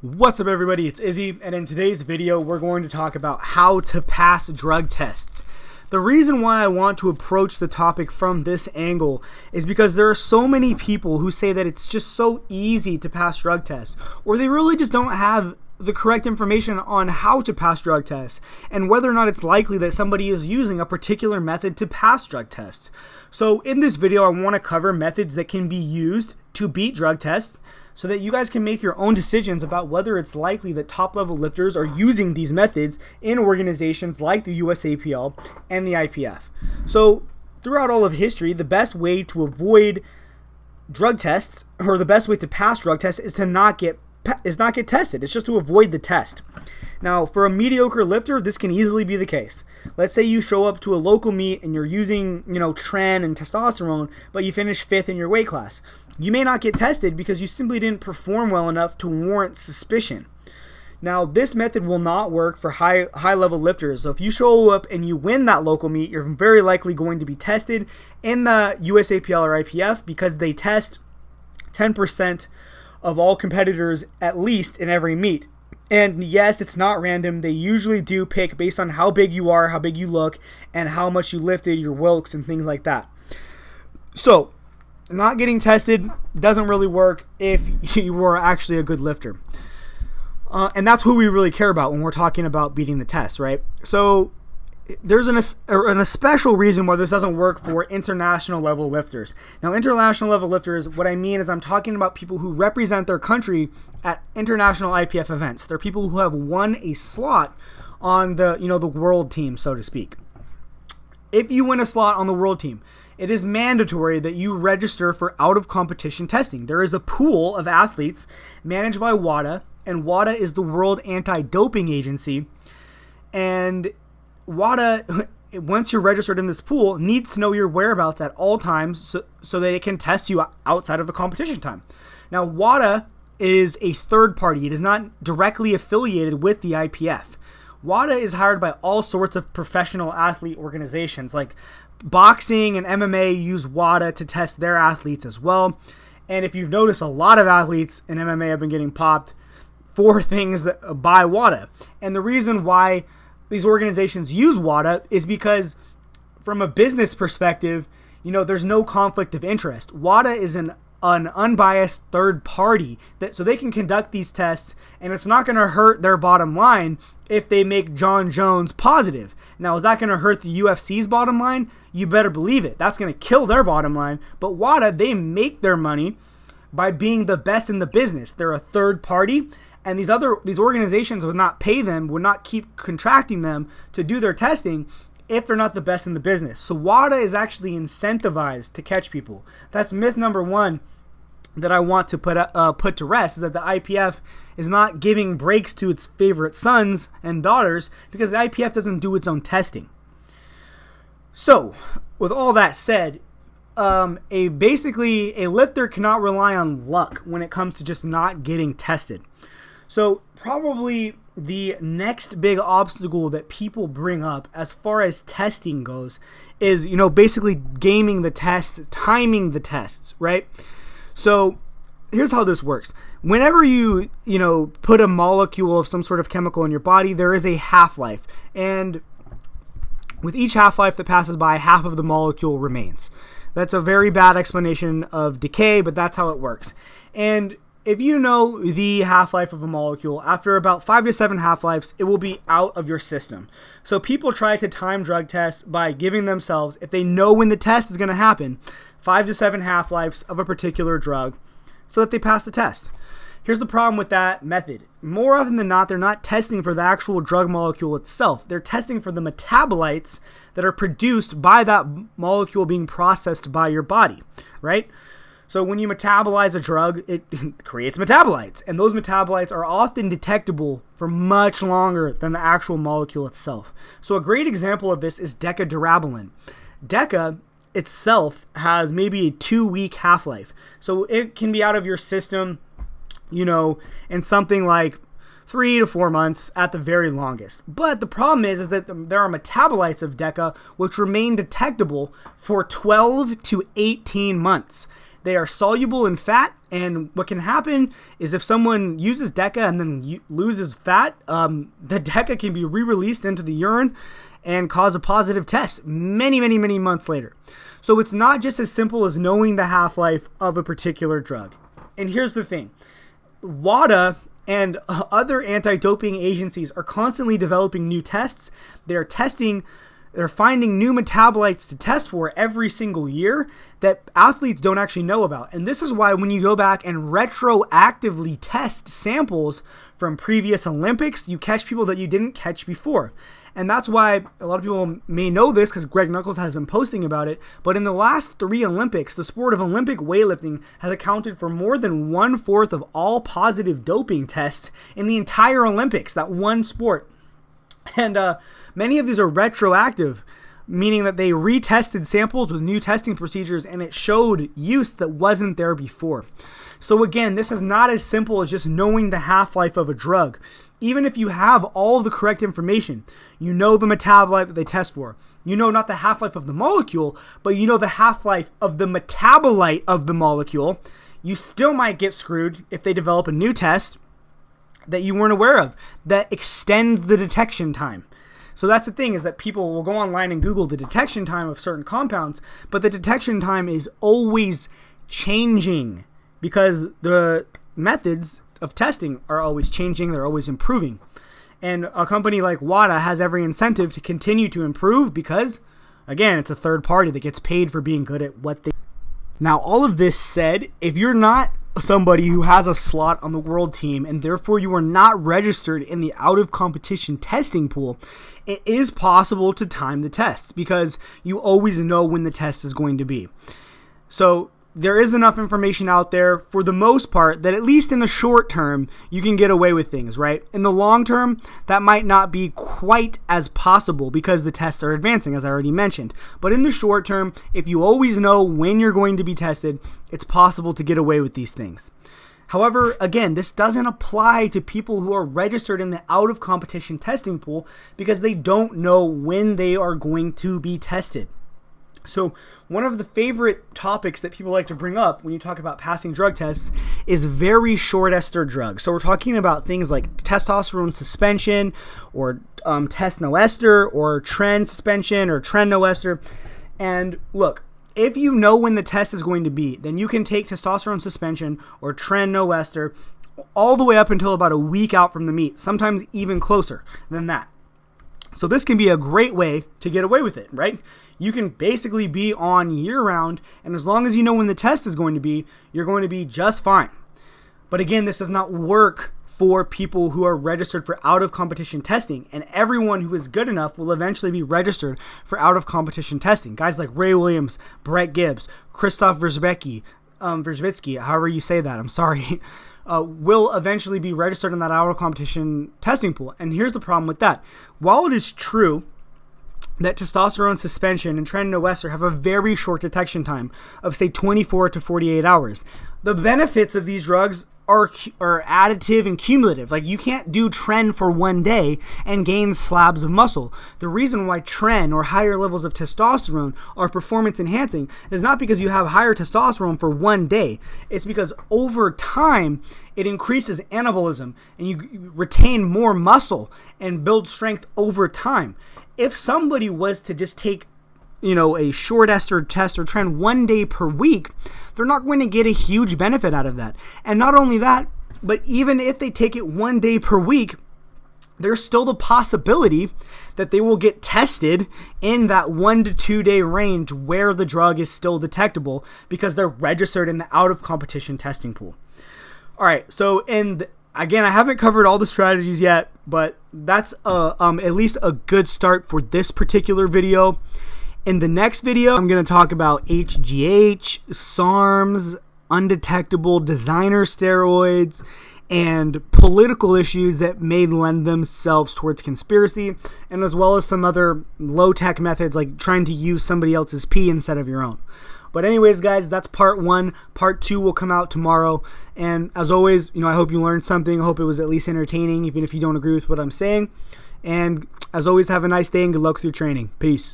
What's up everybody, it's Izzy, and in today's video we're going to talk about how to pass drug tests. The reason why I want to approach the topic from this angle is because there are so many people who say that it's just so easy to pass drug tests, or they really just don't have the correct information on how to pass drug tests and whether or not it's likely that somebody is using a particular method to pass drug tests. So in this video I want to cover methods that can be used to beat drug tests, so that you guys can make your own decisions about whether it's likely that top-level lifters are using these methods in organizations like the USAPL and the IPF. So throughout all of history, the best way to avoid drug tests, or the best way to pass drug tests, is to not get tested. It's just to avoid the test. Now, for a mediocre lifter, this can easily be the case. Let's say you show up to a local meet and you're using, tren and testosterone, but you finish 5th in your weight class. You may not get tested because you simply didn't perform well enough to warrant suspicion. Now, this method will not work for high-level lifters. So if you show up and you win that local meet, you're very likely going to be tested in the USAPL or IPF because they test 10% of all competitors at least in every meet. And yes, it's not random. They usually do pick based on how big you are, how big you look, and how much you lifted, your wilks, and things like that. So, not getting tested doesn't really work if you are actually a good lifter. And that's who we really care about when we're talking about beating the test, right? So, there's a special reason why this doesn't work for international level lifters. Now, international level lifters, what I mean is I'm talking about people who represent their country at international IPF events. They're people who have won a slot on the world team, so to speak. If you win a slot on the world team, it is mandatory that you register for out-of-competition testing. There is a pool of athletes managed by WADA, and WADA is the World Anti-Doping Agency, and WADA, once you're registered in this pool, needs to know your whereabouts at all times so that it can test you outside of the competition time. Now, WADA is a third party. It is not directly affiliated with the IPF. WADA is hired by all sorts of professional athlete organizations, like boxing and MMA use WADA to test their athletes as well. And if you've noticed, a lot of athletes in MMA have been getting popped for things by WADA. And the reason why these organizations use WADA is because from a business perspective, there's no conflict of interest. WADA is an unbiased third party so they can conduct these tests, and it's not going to hurt their bottom line if they make John Jones positive. Now, is that going to hurt the UFC's bottom line? You better believe it. That's going to kill their bottom line. But WADA, they make their money by being the best in the business. They're a third party. And these organizations would not pay them, would not keep contracting them to do their testing if they're not the best in the business. So WADA is actually incentivized to catch people. That's myth number one that I want to put to rest, is that the IPF is not giving breaks to its favorite sons and daughters because the IPF doesn't do its own testing. So, with all that said, basically a lifter cannot rely on luck when it comes to just not getting tested. So probably the next big obstacle that people bring up as far as testing goes is, basically gaming the tests, timing the tests, right? So here's how this works. Whenever you put a molecule of some sort of chemical in your body, there is a half-life. And with each half-life that passes by, half of the molecule remains. That's a very bad explanation of decay, but that's how it works. And if you know the half-life of a molecule, after about 5 to 7 half-lives, it will be out of your system. So people try to time drug tests by giving themselves, if they know when the test is going to happen, 5 to 7 half-lives of a particular drug so that they pass the test. Here's the problem with that method. More often than not, they're not testing for the actual drug molecule itself. They're testing for the metabolites that are produced by that molecule being processed by your body, right? So when you metabolize a drug, it creates metabolites, and those metabolites are often detectable for much longer than the actual molecule itself. So a great example of this is decadurabolin. Deca itself has maybe a 2-week half-life, so it can be out of your system, in something like 3 to 4 months at the very longest. But the problem is that there are metabolites of Deca which remain detectable for 12 to 18 months. They are soluble in fat, and what can happen is if someone uses DECA and then loses fat, the DECA can be re-released into the urine and cause a positive test many months later. So it's not just as simple as knowing the half-life of a particular drug. And here's the thing. WADA and other anti-doping agencies are constantly developing new tests. They're finding new metabolites to test for every single year that athletes don't actually know about. And this is why when you go back and retroactively test samples from previous Olympics, you catch people that you didn't catch before. And that's why a lot of people may know this because Greg Nuckols has been posting about it. But in the last 3 Olympics, the sport of Olympic weightlifting has accounted for more than 1/4 of all positive doping tests in the entire Olympics, that one sport. And many of these are retroactive, meaning that they retested samples with new testing procedures and it showed use that wasn't there before. So again, this is not as simple as just knowing the half-life of a drug. Even if you have all of the correct information, you know the metabolite that they test for. You know not the half-life of the molecule, but you know the half-life of the metabolite of the molecule. You still might get screwed if they develop a new test that you weren't aware of that extends the detection time. So that's the thing, is that people will go online and Google the detection time of certain compounds, but the detection time is always changing because the methods of testing are always changing, they're always improving. And a company like WADA has every incentive to continue to improve because, again, it's a third party that gets paid for being good at what they do. Now, all of this said, if you're not somebody who has a slot on the world team and therefore you are not registered in the out-of-competition testing pool, it is possible to time the tests because you always know when the test is going to be. So there is enough information out there for the most part that at least in the short term, you can get away with things, right? In the long term, that might not be quite as possible because the tests are advancing, as I already mentioned. But in the short term, if you always know when you're going to be tested, it's possible to get away with these things. However, again, this doesn't apply to people who are registered in the out-of-competition testing pool because they don't know when they are going to be tested. So one of the favorite topics that people like to bring up when you talk about passing drug tests is very short ester drugs. So we're talking about things like testosterone suspension or test no ester or tren suspension or tren no ester. And look, if you know when the test is going to be, then you can take testosterone suspension or tren no ester all the way up until about a week out from the meet, sometimes even closer than that. So this can be a great way to get away with it, right? You can basically be on year-round, and as long as you know when the test is going to be, you're going to be just fine. But again, this does not work for people who are registered for out-of-competition testing, and everyone who is good enough will eventually be registered for out-of-competition testing. Guys like Ray Williams, Brett Gibbs, Krzysztof Wierzbicki, however you say that, I'm sorry, will eventually be registered in that out-of-competition testing pool. And here's the problem with that. While it is true that testosterone suspension and tren no ester have a very short detection time of, say, 24 to 48 hours, the benefits of these drugs are additive and cumulative. Like, you can't do tren for one day and gain slabs of muscle. The reason why tren or higher levels of testosterone are performance enhancing is not because you have higher testosterone for one day. It's because over time it increases anabolism and you retain more muscle and build strength over time. If somebody was to just take a short ester test or tren one day per week, they're not going to get a huge benefit out of that. And not only that, but even if they take it one day per week, there's still the possibility that they will get tested in that 1 to 2 day range where the drug is still detectable because they're registered in the out-of-competition testing pool. All right, so again, I haven't covered all the strategies yet, but that's at least a good start for this particular video. In the next video, I'm going to talk about HGH, SARMs, undetectable designer steroids, and political issues that may lend themselves towards conspiracy, and as well as some other low-tech methods like trying to use somebody else's pee instead of your own. But anyways, guys, that's part 1. Part 2 will come out tomorrow. And as always, I hope you learned something. I hope it was at least entertaining, even if you don't agree with what I'm saying. And as always, have a nice day and good luck with your training. Peace.